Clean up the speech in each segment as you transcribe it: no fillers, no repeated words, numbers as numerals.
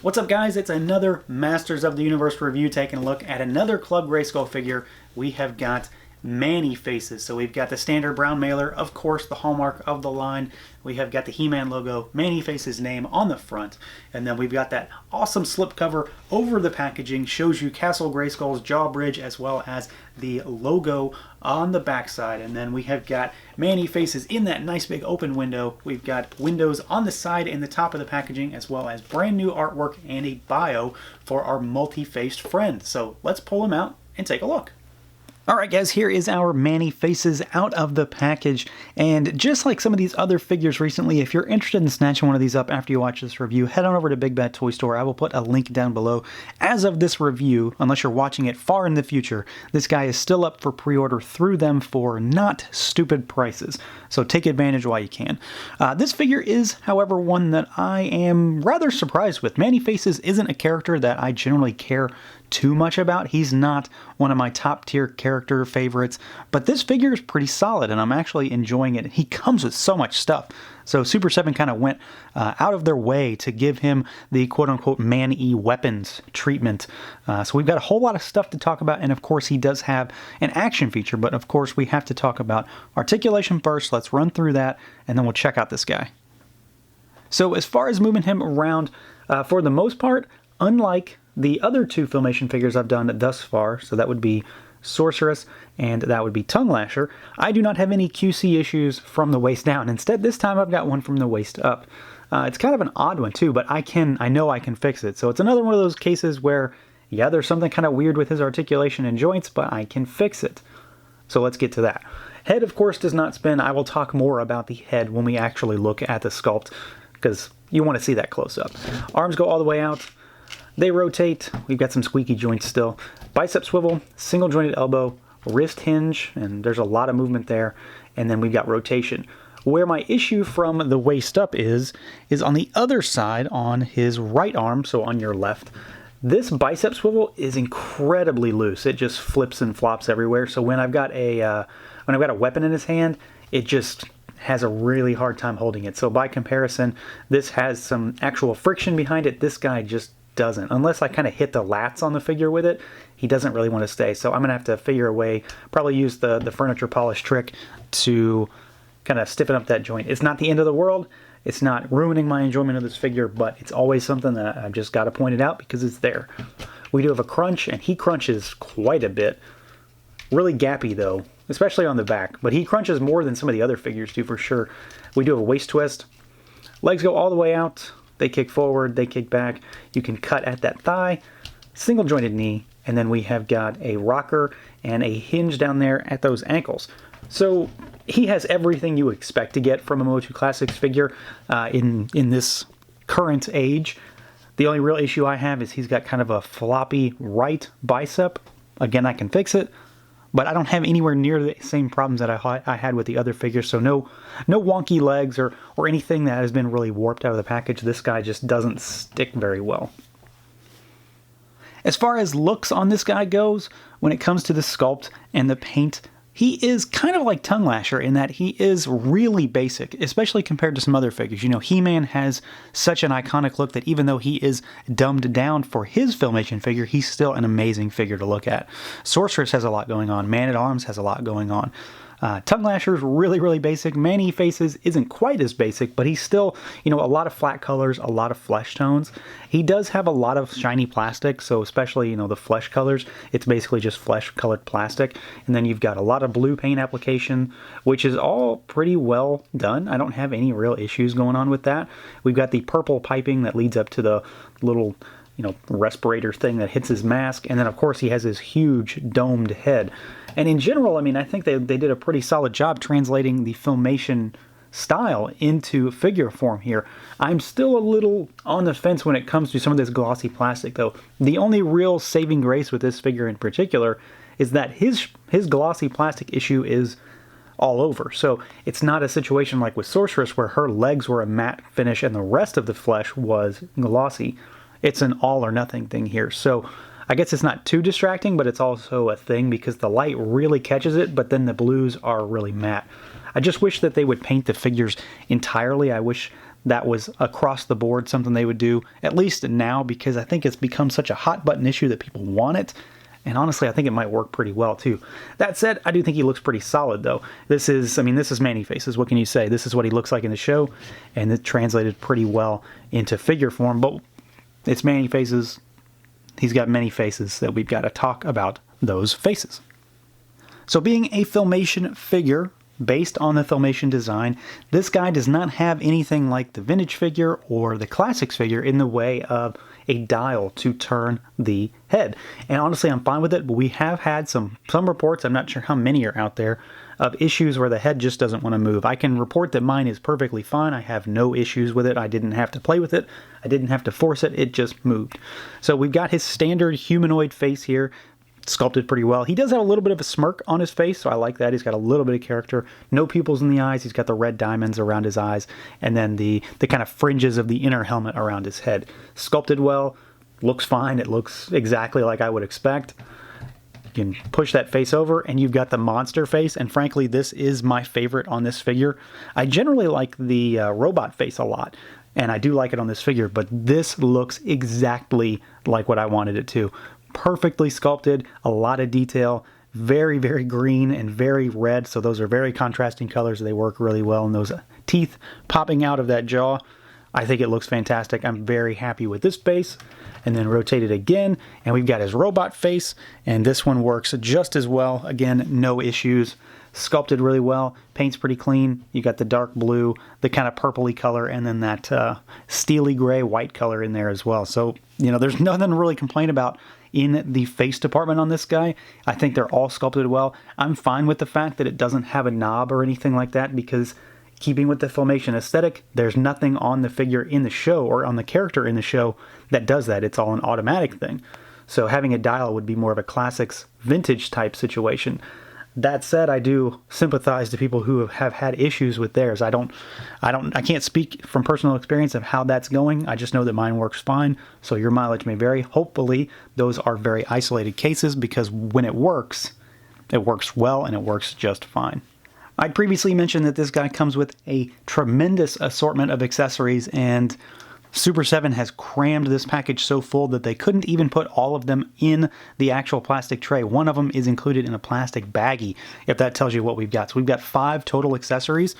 What's up, guys? It's another Masters of the Universe review, taking a look at another Club Grayskull figure. We have got Man-E-Faces. So we've got the standard brown mailer, of course, the hallmark of the line. We have got the He-Man logo, Man-E-Faces name on the front. And then we've got that awesome slipcover over the packaging, shows you Castle Grayskull's jaw bridge as well as the logo on the backside. And then we have got Man-E-Faces in that nice big open window. We've got windows on the side and the top of the packaging, as well as brand new artwork and a bio for our multi-faced friend. So let's pull him out and take a look. Alright guys, here is our Man-E-Faces out of the package, and just like some of these other figures recently, if you're interested in snatching one of these up after you watch this review, head on over to Big Bad Toy Store. I will put a link down below. As of this review, unless you're watching it far in the future, this guy is still up for pre-order through them for not stupid prices, so take advantage while you can. This figure is, however, one that I am rather surprised with. Man-E-Faces isn't a character that I generally care too much about. He's not one of my top tier character favorites, but this figure is pretty solid and I'm actually enjoying it. He comes with so much stuff. So Super7 kind of went out of their way to give him the quote-unquote Man-E weapons treatment. So we've got a whole lot of stuff to talk about, and of course he does have an action feature, but of course we have to talk about articulation first. Let's run through that and then we'll check out this guy. So as far as moving him around, for the most part, unlike the other two Filmation figures I've done thus far, so that would be Sorceress and that would be Tongue Lasher, I do not have any QC issues from the waist down. Instead, this time I've got one from the waist up. It's kind of an odd one too, but I know I can fix it. So it's another one of those cases where, yeah, there's something kind of weird with his articulation and joints, but I can fix it. So let's get to that. Head, of course, does not spin. I will talk more about the head when we actually look at the sculpt, because you want to see that close up. Arms go all the way out. They rotate. We've got some squeaky joints still. Bicep swivel, single jointed elbow, wrist hinge, and there's a lot of movement there. And then we've got rotation. Where my issue from the waist up is on the other side on his right arm, so on your left. This bicep swivel is incredibly loose. It just flips and flops everywhere. So when I've got a weapon in his hand, it just has a really hard time holding it. So by comparison, this has some actual friction behind it. This guy just doesn't. Unless I kind of hit the lats on the figure with it, he doesn't really want to stay. So I'm going to have to figure a way, probably use the furniture polish trick to kind of stiffen up that joint. It's not the end of the world. It's not ruining my enjoyment of this figure, but it's always something that I've just got to point it out because it's there. We do have a crunch, and he crunches quite a bit. Really gappy though, especially on the back, but he crunches more than some of the other figures do for sure. We do have a waist twist. Legs go all the way out. They kick forward, they kick back. You can cut at that thigh, single jointed knee, and then we have got a rocker and a hinge down there at those ankles. So he has everything you expect to get from a Motu Classics figure in this current age. The only real issue I have is he's got kind of a floppy right bicep. Again, I can fix it, but I don't have anywhere near the same problems that I had with the other figures, so no wonky legs or anything that has been really warped out of the package. This guy just doesn't stick very well. As far as looks on this guy goes, when it comes to the sculpt and the paint, he is kind of like Tongue Lasher in that he is really basic, especially compared to some other figures. You know, He-Man has such an iconic look that even though he is dumbed down for his Filmation figure, he's still an amazing figure to look at. Sorceress has a lot going on. Man-at-Arms has a lot going on. Tongue Lasher is really, really basic. Man-E-Faces isn't quite as basic, but he's still, you know, a lot of flat colors, a lot of flesh tones. He does have a lot of shiny plastic, so especially, you know, the flesh colors, it's basically just flesh-colored plastic. And then you've got a lot of blue paint application, which is all pretty well done. I don't have any real issues going on with that. We've got the purple piping that leads up to the little, you know, respirator thing that hits his mask. And then, of course, he has his huge domed head. And in general, I mean, I think they did a pretty solid job translating the Filmation style into figure form here. I'm still a little on the fence when it comes to some of this glossy plastic, though. The only real saving grace with this figure in particular is that his glossy plastic issue is all over. So it's not a situation like with Sorceress where her legs were a matte finish and the rest of the flesh was glossy. It's an all or nothing thing here. So I guess it's not too distracting, but it's also a thing because the light really catches it, but then the blues are really matte. I just wish that they would paint the figures entirely. I wish that was across the board something they would do, at least now, because I think it's become such a hot button issue that people want it. And honestly, I think it might work pretty well too. That said, I do think he looks pretty solid though. This is Man-E-Faces. What can you say? This is what he looks like in the show, and it translated pretty well into figure form, but it's Man-E-Faces. He's got many faces that we've got to talk about those faces. So being a Filmation figure, based on the Filmation design, this guy does not have anything like the vintage figure or the classics figure in the way of a dial to turn the head. And honestly, I'm fine with it, but we have had some reports, I'm not sure how many are out there, of issues where the head just doesn't want to move. I can report that mine is perfectly fine. I have no issues with it. I didn't have to play with it. I didn't have to force it. It just moved. So we've got his standard humanoid face here, sculpted pretty well. He does have a little bit of a smirk on his face, so I like that. He's got a little bit of character. No pupils in the eyes. He's got the red diamonds around his eyes, and then the kind of fringes of the inner helmet around his head. Sculpted well, looks fine. It looks exactly like I would expect. You can push that face over, and you've got the monster face, and frankly, this is my favorite on this figure. I generally like the robot face a lot, and I do like it on this figure, but this looks exactly like what I wanted it to. Perfectly sculpted, a lot of detail, very, very green and very red, so those are very contrasting colors. They work really well, and those teeth popping out of that jaw, I think it looks fantastic. I'm very happy with this face. And then rotate it again, and we've got his robot face, and this one works just as well. Again, no issues. Sculpted really well, paint's pretty clean. You got the dark blue, the kind of purpley color, and then that steely gray white color in there as well. So, you know, there's nothing to really complain about in the face department on this guy. I think they're all sculpted well. I'm fine with the fact that it doesn't have a knob or anything like that, because keeping with the Filmation aesthetic, there's nothing on the figure in the show or on the character in the show that does that. It's all an automatic thing. So having a dial would be more of a classics vintage type situation. That said, I do sympathize to people who have had issues with theirs. I can't speak from personal experience of how that's going. I just know that mine works fine. So your mileage may vary. Hopefully those are very isolated cases, because when it works well and it works just fine. I previously mentioned that this guy comes with a tremendous assortment of accessories, and Super7 has crammed this package so full that they couldn't even put all of them in the actual plastic tray. One of them is included in a plastic baggie, if that tells you what we've got. So we've got 5 total accessories.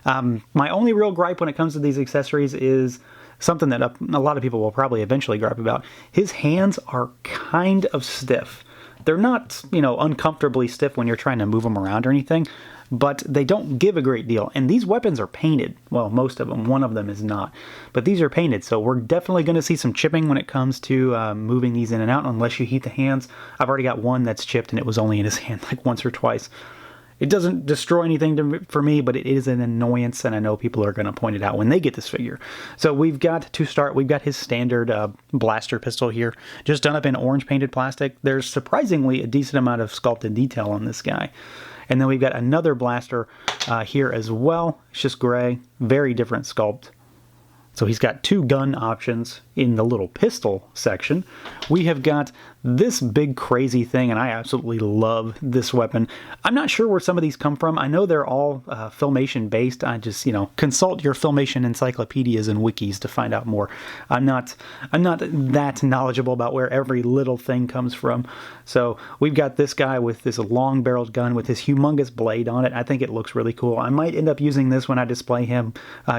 My only real gripe when it comes to these accessories is something that a lot of people will probably eventually gripe about. His hands are kind of stiff. They're not, you know, uncomfortably stiff when you're trying to move them around or anything, but they don't give a great deal. And these weapons are painted. Well, most of them. One of them is not. But these are painted, so we're definitely going to see some chipping when it comes to moving these in and out, unless you heat the hands. I've already got one that's chipped, and it was only in his hand like once or twice. It doesn't destroy anything for me, but it is an annoyance, and I know people are going to point it out when they get this figure. So we've got, to start, we've got his standard blaster pistol here, just done up in orange painted plastic. There's surprisingly a decent amount of sculpted detail on this guy. And then we've got another blaster here as well. It's just gray, very different sculpt. So he's got 2 gun options in the little pistol section. We have got this big crazy thing, and I absolutely love this weapon. I'm not sure where some of these come from. I know they're all Filmation based. I just, you know, consult your Filmation encyclopedias and wikis to find out more. I'm not that knowledgeable about where every little thing comes from. So we've got this guy with this long barreled gun with this humongous blade on it. I think it looks really cool. I might end up using this when I display him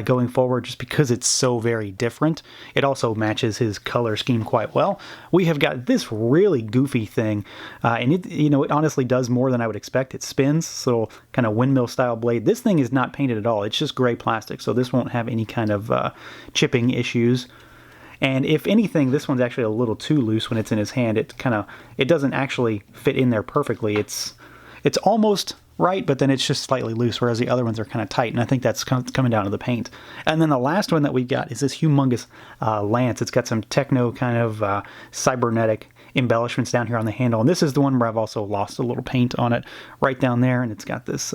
going forward, just because it's so very different. It also matches his color scheme quite well. We have got this really goofy thing, and it, you know, it honestly does more than I would expect. It spins, so kind of windmill style blade. This thing is not painted at all. It's just gray plastic, so this won't have any kind of chipping issues. And if anything, this one's actually a little too loose when it's in his hand. It doesn't actually fit in there perfectly. It's almost right, but then it's just slightly loose, whereas the other ones are kind of tight, and I think that's coming down to the paint. And then the last one that we've got is this humongous lance. It's got some techno kind of cybernetic embellishments down here on the handle, and this is the one where I've also lost a little paint on it right down there, and it's got this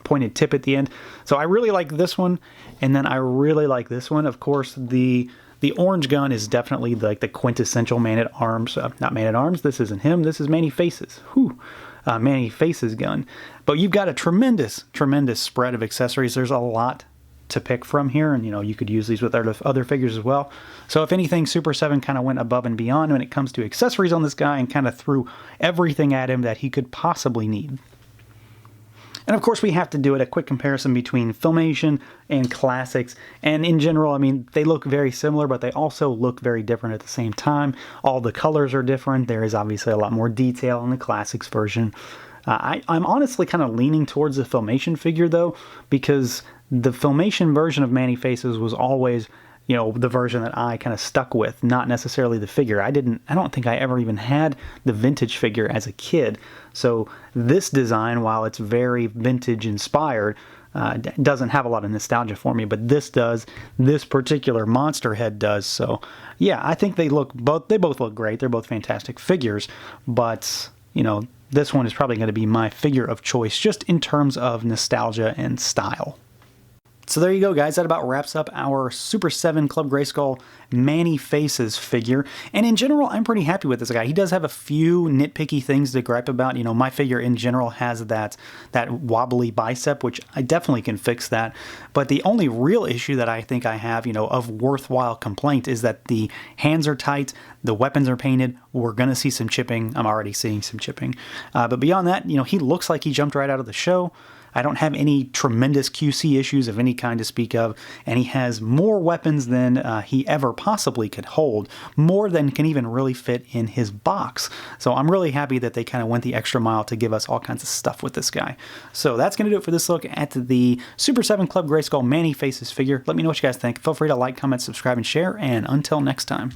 pointed tip at the end. So I really like this one, and then I really like this one. Of course, the orange gun is definitely like the quintessential Man-at-Arms. Not Man-at-Arms, this isn't him, this is Man-E-Faces. Whew. Man-E-Faces gun. But you've got a tremendous spread of accessories. There's a lot to pick from here, and you could use these with other figures as well. So if anything, Super 7 kind of went above and beyond when it comes to accessories on this guy and kind of threw everything at him that he could possibly need. And of course we have to do a quick comparison between Filmation and Classics, and in general, I mean, they look very similar, but they also look very different at the same time. All the colors are different. There is obviously a lot more detail in the Classics version. I'm honestly kind of leaning towards the Filmation figure though, because the Filmation version of Man-E-Faces was always, the version that I kind of stuck with, not necessarily the figure. I don't think I ever even had the vintage figure as a kid. So this design, while it's very vintage inspired, doesn't have a lot of nostalgia for me, but this does. This particular monster head does. So yeah, I think they both look great. They're both fantastic figures, but this one is probably going to be my figure of choice just in terms of nostalgia and style. So there you go, guys. That about wraps up our Super 7 Club Grayskull Man-E-Faces figure. And in general, I'm pretty happy with this guy. He does have a few nitpicky things to gripe about. My figure in general has that wobbly bicep, which I definitely can fix that. But the only real issue that I think I have, of worthwhile complaint is that the hands are tight, the weapons are painted. We're going to see some chipping. I'm already seeing some chipping. But beyond that, he looks like he jumped right out of the show. I don't have any tremendous QC issues of any kind to speak of, and he has more weapons than he ever possibly could hold, more than can even really fit in his box. So I'm really happy that they kind of went the extra mile to give us all kinds of stuff with this guy. So that's going to do it for this look at the Super 7 Club Grayskull Man-E-Faces figure. Let me know what you guys think. Feel free to like, comment, subscribe, and share, and until next time.